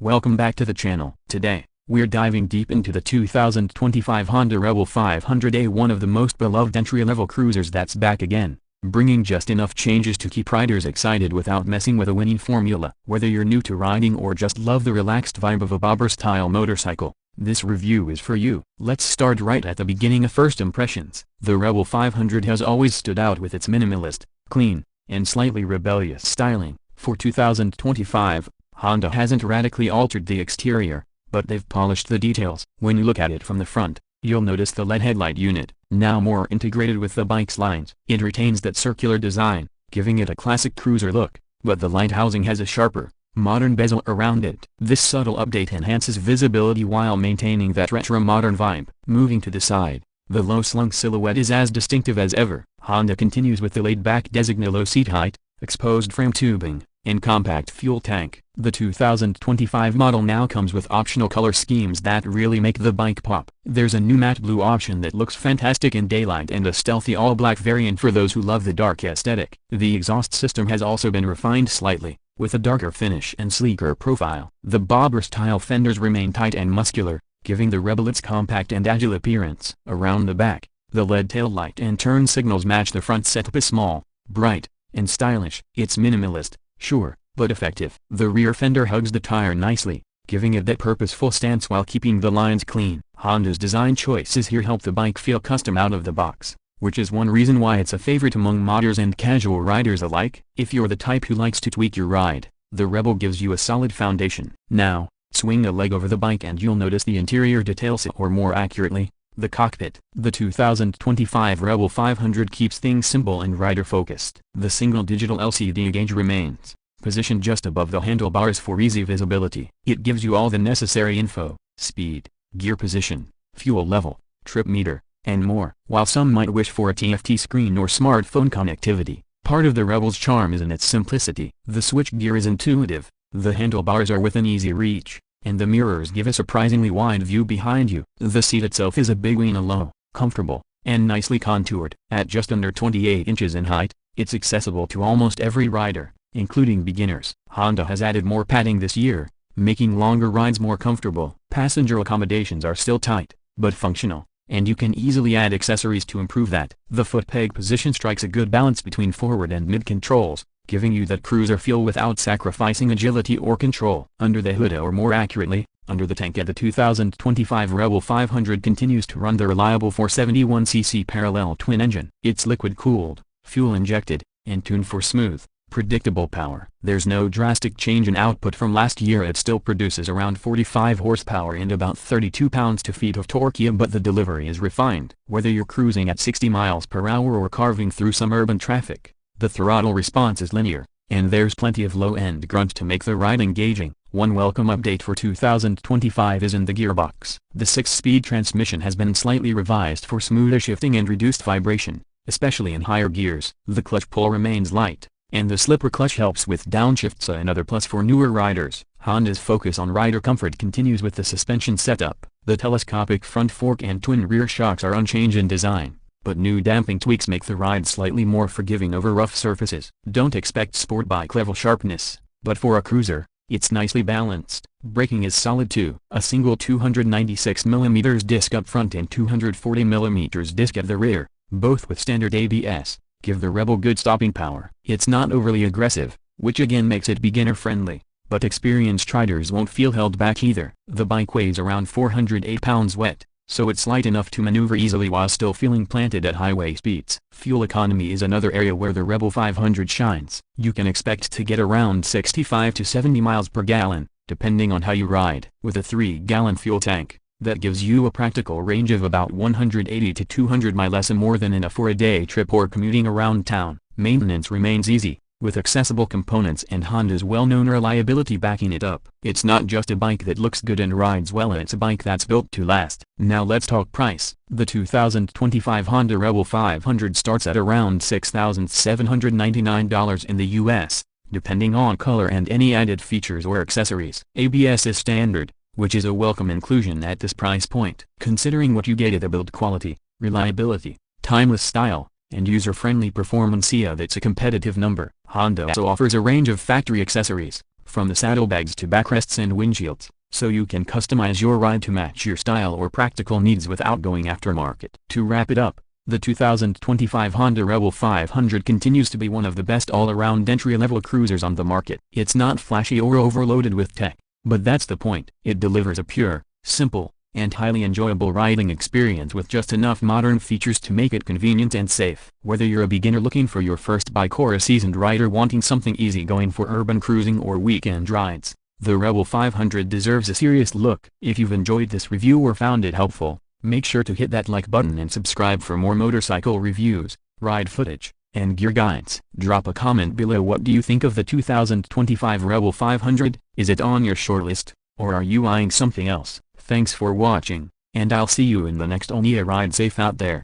Welcome back to the channel. Today, we're diving deep into the 2025 Honda Rebel 500A, one of the most beloved entry-level cruisers that's back again, bringing just enough changes to keep riders excited without messing with a winning formula. Whether you're new to riding or just love the relaxed vibe of a bobber-style motorcycle, this review is for you. Let's start right at the beginning of first impressions. The Rebel 500 has always stood out with its minimalist, clean, and slightly rebellious styling. For 2025, Honda hasn't radically altered the exterior, but they've polished the details. When you look at it from the front, you'll notice the LED headlight unit, now more integrated with the bike's lines. It retains that circular design, giving it a classic cruiser look, but the light housing has a sharper, modern bezel around it. This subtle update enhances visibility while maintaining that retro-modern vibe. Moving to the side, the low-slung silhouette is as distinctive as ever. Honda continues with the laid-back designated low seat height, exposed frame tubing, and compact fuel tank. The 2025 model now comes with optional color schemes that really make the bike pop. There's a new matte blue option that looks fantastic in daylight and a stealthy all-black variant for those who love the dark aesthetic. The exhaust system has also been refined slightly, with a darker finish and sleeker profile. The bobber-style fenders remain tight and muscular, giving the Rebel its compact and agile appearance. Around the back, the LED taillight and turn signals match the front setup is small, bright, and stylish. It's minimalist, sure, but effective. The rear fender hugs the tire nicely, giving it that purposeful stance while keeping the lines clean. Honda's design choices here help the bike feel custom out of the box, which is one reason why it's a favorite among modders and casual riders alike. If you're the type who likes to tweak your ride, the Rebel gives you a solid foundation. Now, swing a leg over the bike and you'll notice the interior details, or more accurately, the cockpit. The 2025 Rebel 500 keeps things simple and rider-focused. The single digital LCD gauge remains positioned just above the handlebars for easy visibility. It gives you all the necessary info: speed, gear position, fuel level, trip meter, and more. While some might wish for a TFT screen or smartphone connectivity, part of the Rebel's charm is in its simplicity. The switch gear is intuitive, the handlebars are within easy reach, and the mirrors give a surprisingly wide view behind you. The seat itself is a big wing, low, comfortable, and nicely contoured. At just under 28 inches in height, it's accessible to almost every rider, including beginners. Honda has added more padding this year, making longer rides more comfortable. Passenger accommodations are still tight, but functional, and you can easily add accessories to improve that. The foot peg position strikes a good balance between forward and mid controls, giving you that cruiser feel without sacrificing agility or control. Under the hood, or more accurately, under the tank, at the 2025 Rebel 500 continues to run the reliable 471cc parallel twin engine. It's liquid-cooled, fuel-injected, and tuned for smooth, predictable power. There's no drastic change in output from last year. It still produces around 45 horsepower and about 32 pounds-to-feet of torque, but the delivery is refined. Whether you're cruising at 60 miles per hour or carving through some urban traffic, the throttle response is linear, and there's plenty of low-end grunt to make the ride engaging. One welcome update for 2025 is in the gearbox. The 6-speed transmission has been slightly revised for smoother shifting and reduced vibration, especially in higher gears. The clutch pull remains light, and the slipper clutch helps with downshifts, another plus for newer riders. Honda's focus on rider comfort continues with the suspension setup. The telescopic front fork and twin rear shocks are unchanged in design, but new damping tweaks make the ride slightly more forgiving over rough surfaces. Don't expect sport bike level sharpness, but for a cruiser, it's nicely balanced. Braking is solid too. A single 296mm disc up front and 240mm disc at the rear, both with standard ABS, give the Rebel good stopping power. It's not overly aggressive, which again makes it beginner-friendly, but experienced riders won't feel held back either. The bike weighs around 408 pounds wet, so it's light enough to maneuver easily while still feeling planted at highway speeds. Fuel economy is another area where the Rebel 500 shines. You can expect to get around 65 to 70 miles per gallon, depending on how you ride. With a 3-gallon fuel tank, that gives you a practical range of about 180 to 200 miles, less and more than enough for a day trip or commuting around town. Maintenance remains easy, with accessible components and Honda's well-known reliability backing it up. It's not just a bike that looks good and rides well, it's a bike that's built to last. Now let's talk price. The 2025 Honda Rebel 500 starts at around $6,799 in the US, depending on color and any added features or accessories. ABS is standard, which is a welcome inclusion at this price point. Considering what you get at the build quality, reliability, timeless style, and user-friendly performance. That's a competitive number. Honda also offers a range of factory accessories, from the saddlebags to backrests and windshields, so you can customize your ride to match your style or practical needs without going aftermarket. To wrap it up, the 2025 Honda Rebel 500 continues to be one of the best all-around entry-level cruisers on the market. It's not flashy or overloaded with tech, but that's the point. It delivers a pure, simple, and highly enjoyable riding experience with just enough modern features to make it convenient and safe. Whether you're a beginner looking for your first bike or a seasoned rider wanting something easygoing for urban cruising or weekend rides, the Rebel 500 deserves a serious look. If you've enjoyed this review or found it helpful, make sure to hit that like button and subscribe for more motorcycle reviews, ride footage, and gear guides. Drop a comment below. What do you think of the 2025 Rebel 500? Is it on your shortlist, or are you eyeing something else? Thanks for watching, and I'll see you in the next one. Ride safe out there.